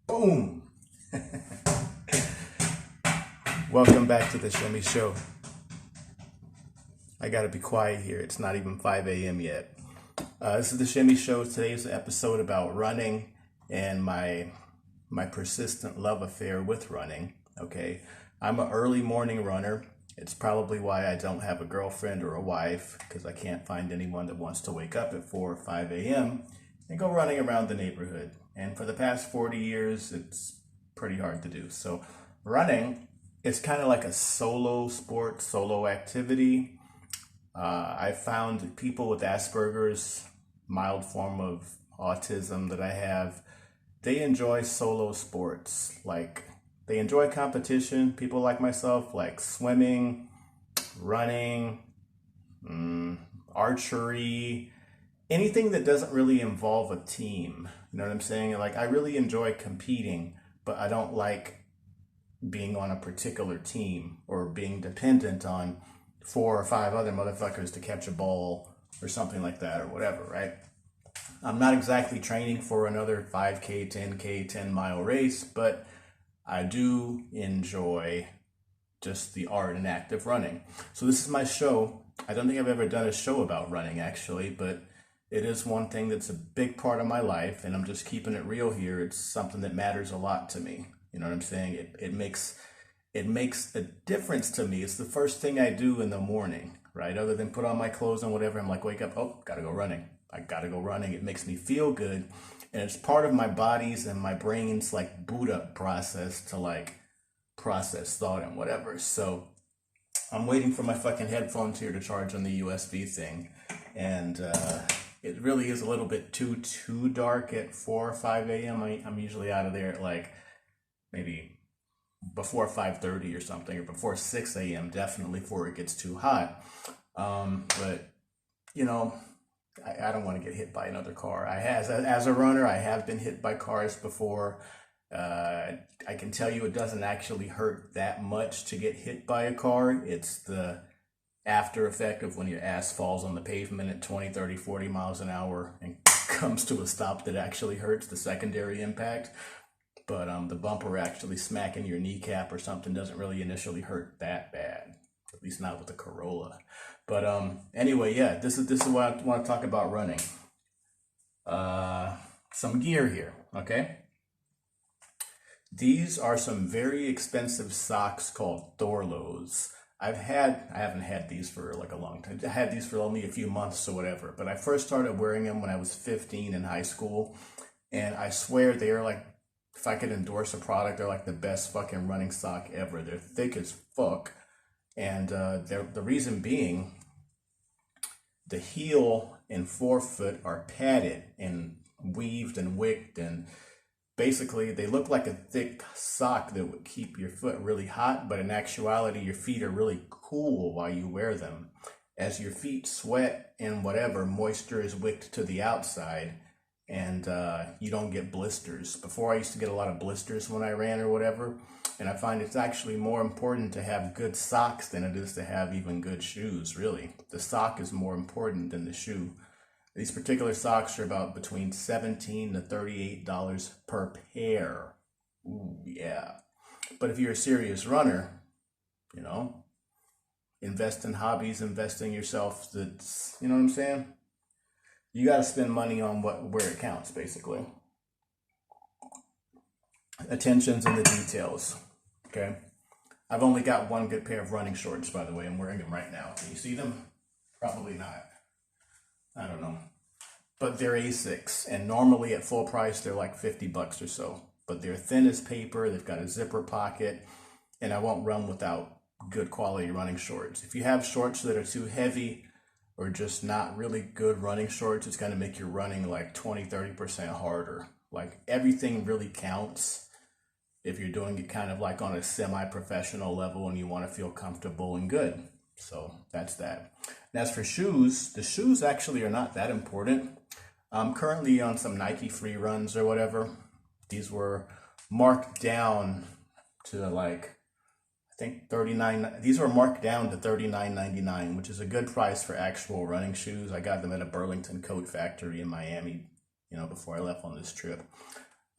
Boom! Welcome back to the Shimmy Show. I gotta be quiet here. It's not even 5 a.m. yet. This is the Shimmy Show. Today's episode about running and my persistent love affair with running. Okay, I'm an early morning runner. It's probably why I don't have a girlfriend or a wife, because I can't find anyone that wants to wake up at 4 or 5 a.m. and go running around the neighborhood. And for the past 40 years, it's pretty hard to do. So running, it's kind of like a solo sport, solo activity. I found people with Aspergers, mild form of autism that I have, they enjoy solo sports. Like, they enjoy competition. People like myself like swimming, running, archery, anything that doesn't really involve a team. You know what I'm saying? Like, I really enjoy competing, but I don't like being on a particular team or being dependent on 4 or 5 other motherfuckers to catch a ball or something like that or whatever, right? I'm not exactly training for another 5K, 10K, 10-mile race, but I do enjoy just the art and act of running. So this is my show. I don't think I've ever done a show about running, actually, but it is one thing that's a big part of my life, and I'm just keeping it real here. It's something that matters a lot to me. You know what I'm saying? It makes a difference to me. It's the first thing I do in the morning, right? Other than put on my clothes and whatever, I'm like, wake up, oh, gotta go running. I gotta go running. It makes me feel good. And it's part of my body's and my brain's like boot up process to like process thought and whatever. So I'm waiting for my fucking headphones here to charge on the USB thing. And it really is a little bit too dark at 4 or 5 a.m. I'm usually out of there at like maybe before 5:30 or something, or before 6 a.m. definitely, before it gets too hot. But you know, I don't want to get hit by another car. As a runner, I have been hit by cars before. I can tell you it doesn't actually hurt that much to get hit by a car. It's the after effect of when your ass falls on the pavement at 20, 30, 40 miles an hour and comes to a stop that actually hurts, the secondary impact. But the bumper actually smacking your kneecap or something doesn't really initially hurt that bad, at least not with the Corolla. But anyway, yeah, this is what I want to talk about running. Some gear here, okay? These are some very expensive socks called Thorlos. I haven't had these for like a long time. I had these for only a few months or whatever, but I first started wearing them when I was 15 in high school, and I swear they are like, if I could endorse a product, they're like the best fucking running sock ever. They're thick as fuck. And the reason being, the heel and forefoot are padded and weaved and wicked, and basically they look like a thick sock that would keep your foot really hot, but in actuality your feet are really cool while you wear them. As your feet sweat and whatever, moisture is wicked to the outside, and you don't get blisters. Before, I used to get a lot of blisters when I ran or whatever, and I find it's actually more important to have good socks than it is to have even good shoes, really. The sock is more important than the shoe. These particular socks are about between $17 to $38 per pair. Ooh, yeah. But if you're a serious runner, you know, invest in hobbies, invest in yourself. That's, you know what I'm saying? You got to spend money on where it counts, basically. Attention's in the details, okay? I've only got one good pair of running shorts, by the way. I'm wearing them right now. Can you see them? Probably not. I don't know. But they're Asics, and normally at full price, they're like $50 or so. But they're thin as paper, they've got a zipper pocket, and I won't run without good quality running shorts. If you have shorts that are too heavy, or just not really good running shorts, it's going to make your running like 20-30% harder. Like, everything really counts if you're doing it kind of like on a semi-professional level and you want to feel comfortable and good. So that's that. And as for shoes, the shoes actually are not that important. I'm currently on some Nike free runs or whatever. These were marked down to like, I think 39. These were marked down to $39.99, which is a good price for actual running shoes. I got them at a Burlington coat factory in Miami, you know, before I left on this trip.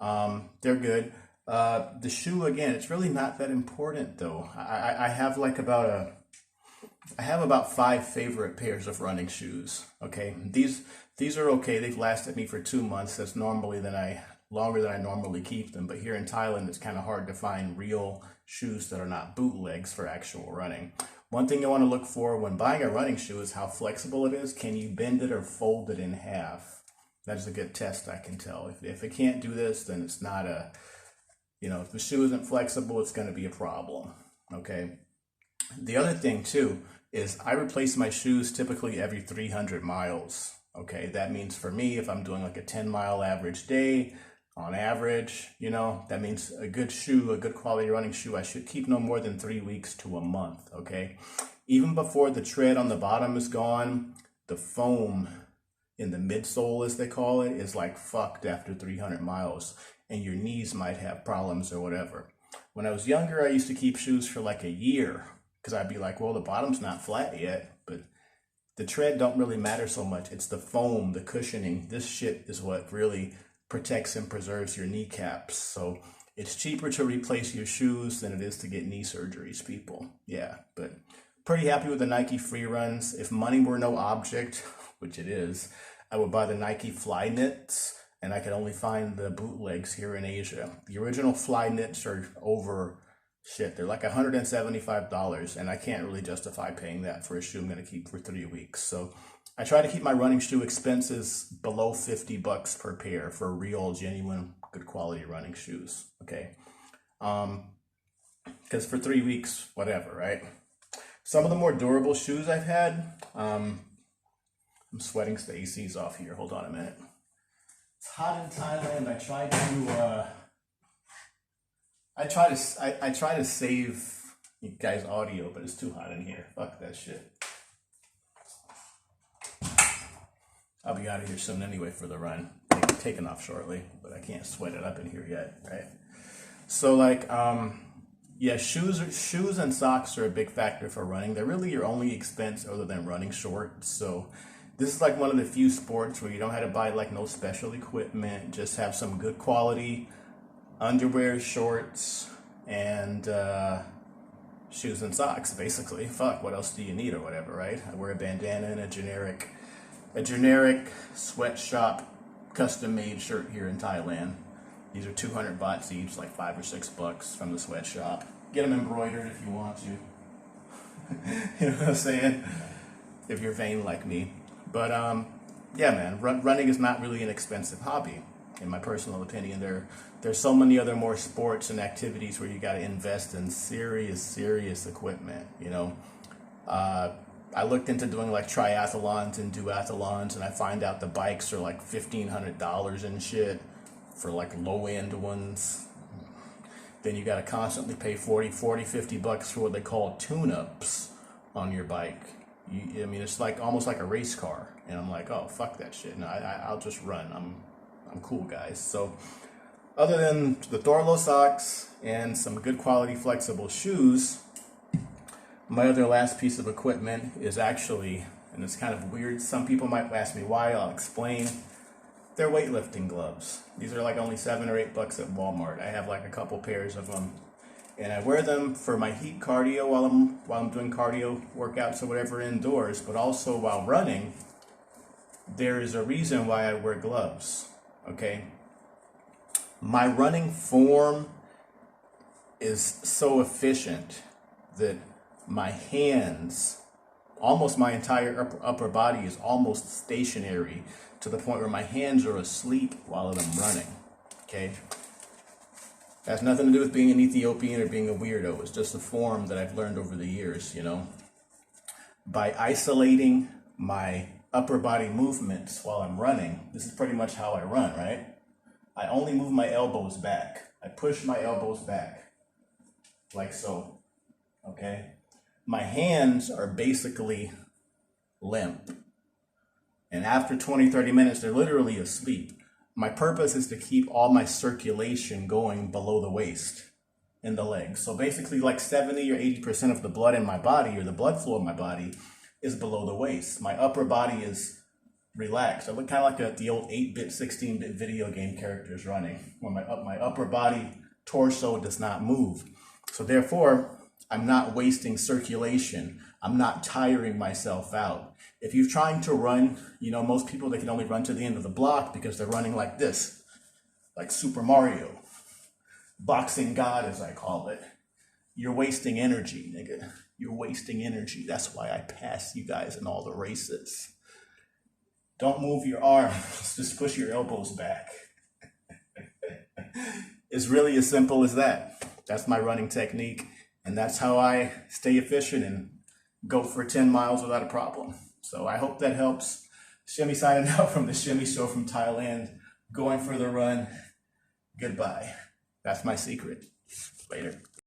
They're good. The shoe, again, it's really not that important though. I have like I have about 5 favorite pairs of running shoes. Okay, these are okay. They've lasted me for 2 months. That's longer than I normally keep them. But here in Thailand, it's kind of hard to find real shoes that are not bootlegs for actual running. One thing you want to look for when buying a running shoe is how flexible it is. Can you bend it or fold it in half? That's a good test, I can tell. If it can't do this, then it's not if the shoe isn't flexible, it's going to be a problem. Okay. The other thing too is I replace my shoes typically every 300 miles. Okay. That means for me, if I'm doing like a 10-mile average day, on average, that means a good shoe, a good quality running shoe, I should keep no more than 3 weeks to a month. Okay. Even before the tread on the bottom is gone, the foam in the midsole, as they call it, is like fucked after 300 miles, and your knees might have problems or whatever. When I was younger, I used to keep shoes for like a year because I'd be like, well, the bottom's not flat yet, but the tread don't really matter so much. It's the foam, the cushioning. This shit is what really protects and preserves your kneecaps. So it's cheaper to replace your shoes than it is to get knee surgeries, people. Yeah, but pretty happy with the Nike free runs. If money were no object, which it is, I would buy the Nike Fly Knits, and I could only find the bootlegs here in Asia. The original Fly Knits are they're like $175, and I can't really justify paying that for a shoe I'm going to keep for 3 weeks. So I try to keep my running shoe expenses below $50 per pair for real, genuine, good quality running shoes. Okay. Because for 3 weeks, whatever, right? Some of the more durable shoes I've had, I'm sweating so the AC's off here. Hold on a minute. It's hot in Thailand. I try to save you guys audio, but it's too hot in here. Fuck that shit. I'll be out of here soon anyway for the run. Taking off shortly, but I can't sweat it up in here yet, right? So shoes and socks are a big factor for running. They're really your only expense other than running shorts. So this is like one of the few sports where you don't have to buy like no special equipment. Just have some good quality underwear, shorts, and shoes and socks, basically. Fuck, what else do you need or whatever, right? I wear a bandana and a generic sweatshop custom-made shirt here in Thailand. These are 200 baht each, like $5 or $6 from the sweatshop. Get them embroidered if you want to. You know what I'm saying? If you're vain like me. But yeah, man, running is not really an expensive hobby, in my personal opinion. There's so many other more sports and activities where you got to invest in serious equipment. I looked into doing like triathlons and duathlons, and I find out the bikes are like $1,500 and shit for like low-end ones. Then you got to constantly pay $50 for what they call tune-ups on your bike. It's like almost like a race car, and I'm like, oh, fuck that shit. No, I'll just run. I'm cool, guys. So other than the Thorlo socks and some good quality flexible shoes, my other last piece of equipment is actually, and it's kind of weird, some people might ask me why, I'll explain. They're weightlifting gloves. These are like only $7 or $8 at Walmart. I have like a couple pairs of them, and I wear them for my heat cardio while I'm doing cardio workouts or whatever indoors, but also while running. There is a reason why I wear gloves, okay? My running form is so efficient that my hands, almost my entire upper body is almost stationary to the point where my hands are asleep while I'm running, okay? Has nothing to do with being an Ethiopian or being a weirdo. It's just a form that I've learned over the years, By isolating my upper body movements while I'm running, this is pretty much how I run, right? I only move my elbows back. I push my elbows back, like so, okay? My hands are basically limp. And after 20, 30 minutes, they're literally asleep. My purpose is to keep all my circulation going below the waist in the legs. So basically like 70 or 80% of the blood in my body, or the blood flow in my body, is below the waist. My upper body is relaxed. I look kind of like the old 8-bit, 16-bit video game characters running, when my upper body torso does not move. So therefore, I'm not wasting circulation. I'm not tiring myself out. If you're trying to run, you know, most people, they can only run to the end of the block because they're running like this, like Super Mario, boxing God, as I call it. You're wasting energy, nigga. You're wasting energy. That's why I pass you guys in all the races. Don't move your arms. Just push your elbows back. It's really as simple as that. That's my running technique. And that's how I stay efficient and go for 10 miles without a problem. So I hope that helps. Shimmy signing out from the Shimmy Show from Thailand. Going for the run. Goodbye. That's my secret. Later.